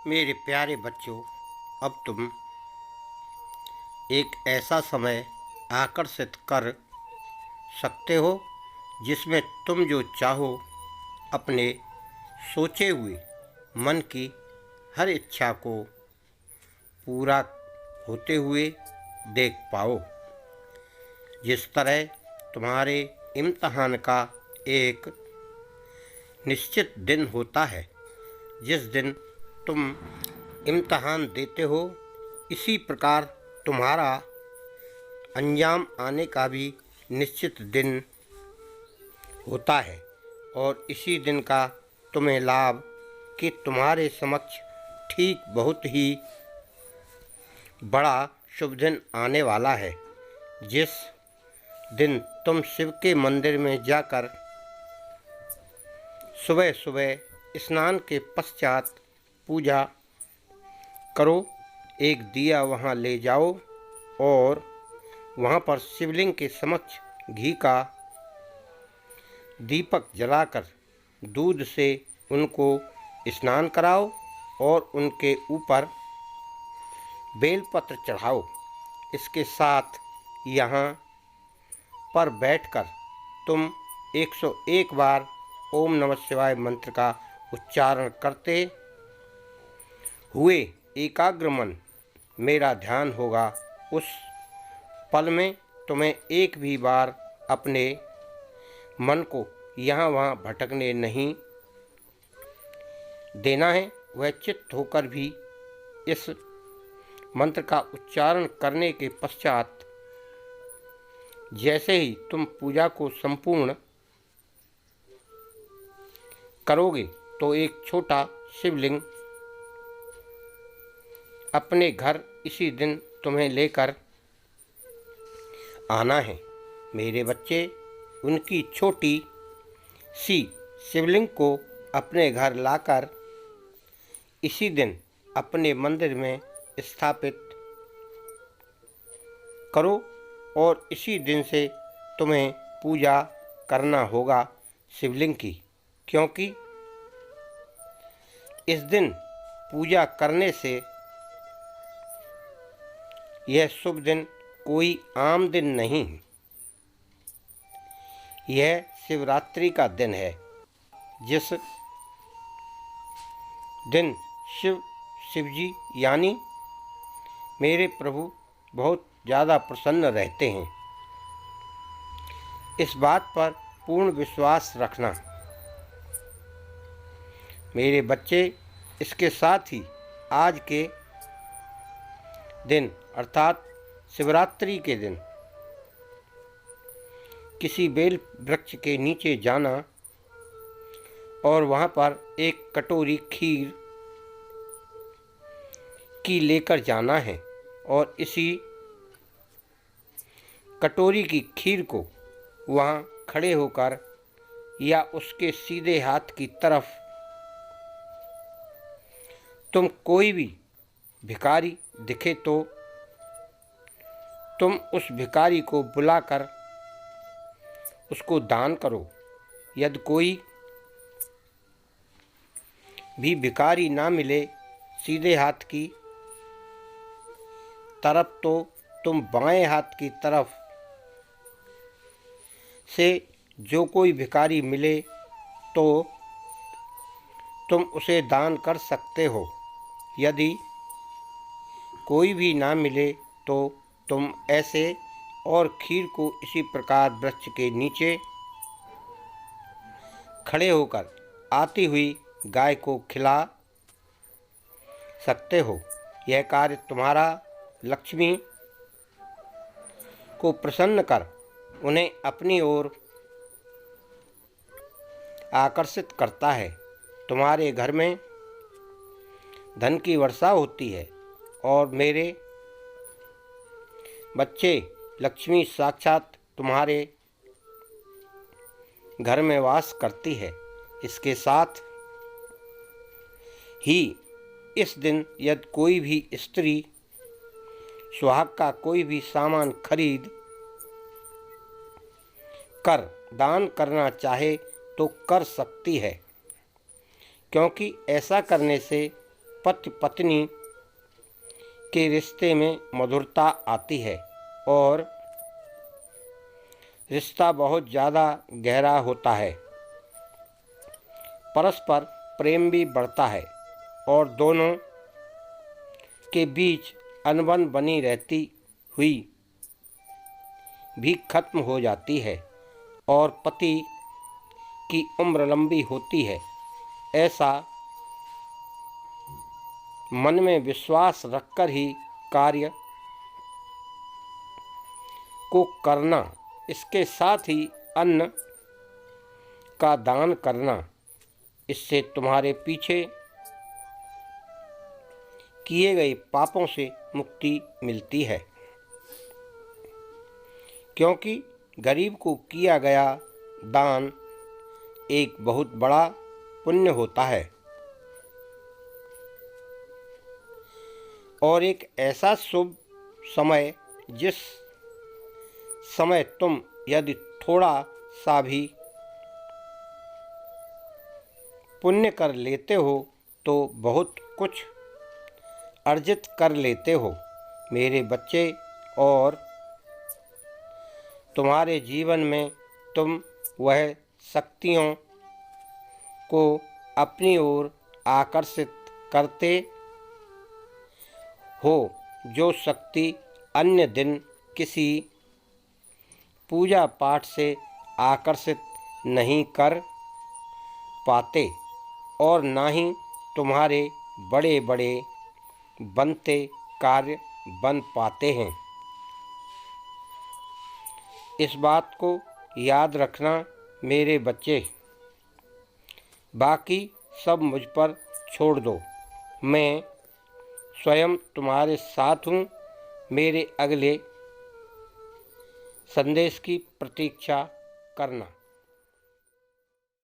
मेरे प्यारे बच्चों, अब तुम एक ऐसा समय आकर्षित कर सकते हो जिसमें तुम जो चाहो अपने सोचे हुए मन की हर इच्छा को पूरा होते हुए देख पाओ। जिस तरह तुम्हारे इम्तहान का एक निश्चित दिन होता है, जिस दिन तुम इम्तहान देते हो, इसी प्रकार तुम्हारा अंजाम आने का भी निश्चित दिन होता है। और इसी दिन का तुम्हें लाभ कि तुम्हारे समक्ष ठीक बहुत ही बड़ा शुभ दिन आने वाला है, जिस दिन तुम शिव के मंदिर में जाकर सुबह सुबह स्नान के पश्चात पूजा करो। एक दिया वहाँ ले जाओ और वहाँ पर शिवलिंग के समक्ष घी का दीपक जलाकर दूध से उनको स्नान कराओ और उनके ऊपर बेलपत्र चढ़ाओ। इसके साथ यहाँ पर बैठकर तुम 101 बार ओम नमः शिवाय मंत्र का उच्चारण करते हुए एकाग्र मन मेरा ध्यान होगा। उस पल में तुम्हें एक भी बार अपने मन को यहाँ वहाँ भटकने नहीं देना है। वह चित्त होकर भी इस मंत्र का उच्चारण करने के पश्चात जैसे ही तुम पूजा को संपूर्ण करोगे तो एक छोटा शिवलिंग अपने घर इसी दिन तुम्हें लेकर आना है। मेरे बच्चे, उनकी छोटी सी शिवलिंग को अपने घर लाकर इसी दिन अपने मंदिर में स्थापित करो और इसी दिन से तुम्हें पूजा करना होगा शिवलिंग की, क्योंकि इस दिन पूजा करने से यह शुभ दिन कोई आम दिन नहीं, यह शिवरात्रि का दिन है, जिस दिन शिवजी यानी मेरे प्रभु बहुत ज़्यादा प्रसन्न रहते हैं। इस बात पर पूर्ण विश्वास रखना मेरे बच्चे। इसके साथ ही आज के दिन अर्थात शिवरात्रि के दिन किसी बेल वृक्ष के नीचे जाना और वहाँ पर एक कटोरी खीर की लेकर जाना है और इसी कटोरी की खीर को वहाँ खड़े होकर या उसके सीधे हाथ की तरफ तुम कोई भी भिखारी दिखे तो तुम उस भिखारी को बुलाकर उसको दान करो। यदि कोई भी भिखारी ना मिले सीधे हाथ की तरफ तो तुम बाएं हाथ की तरफ से जो कोई भिखारी मिले तो तुम उसे दान कर सकते हो। यदि कोई भी ना मिले तो तुम ऐसे और खीर को इसी प्रकार वृक्ष के नीचे खड़े होकर आती हुई गाय को खिला सकते हो। यह कार्य तुम्हारा लक्ष्मी को प्रसन्न कर उन्हें अपनी ओर आकर्षित करता है। तुम्हारे घर में धन की वर्षा होती है और मेरे बच्चे, लक्ष्मी साक्षात तुम्हारे घर में वास करती है। इसके साथ ही इस दिन यदि कोई भी स्त्री सुहाग का कोई भी सामान खरीद कर दान करना चाहे तो कर सकती है, क्योंकि ऐसा करने से पति पत्नी के रिश्ते में मधुरता आती है और रिश्ता बहुत ज़्यादा गहरा होता है। परस्पर प्रेम भी बढ़ता है और दोनों के बीच अनबन बनी रहती हुई भी खत्म हो जाती है और पति की उम्र लंबी होती है। ऐसा मन में विश्वास रखकर ही कार्य को करना, इसके साथ ही अन्न का दान करना, इससे तुम्हारे पीछे किए गए पापों से मुक्ति मिलती है, क्योंकि गरीब को किया गया दान एक बहुत बड़ा पुण्य होता है और एक ऐसा शुभ समय जिस समय तुम यदि थोड़ा सा भी पुण्य कर लेते हो तो बहुत कुछ अर्जित कर लेते हो मेरे बच्चे, और तुम्हारे जीवन में तुम वह शक्तियों को अपनी ओर आकर्षित करते हो जो शक्ति अन्य दिन किसी पूजा पाठ से आकर्षित नहीं कर पाते और ना ही तुम्हारे बड़े बड़े बनते कार्य बन पाते हैं। इस बात को याद रखना मेरे बच्चे, बाकी सब मुझ पर छोड़ दो, मैं स्वयं तुम्हारे साथ हूँ। मेरे अगले संदेश की प्रतीक्षा करना।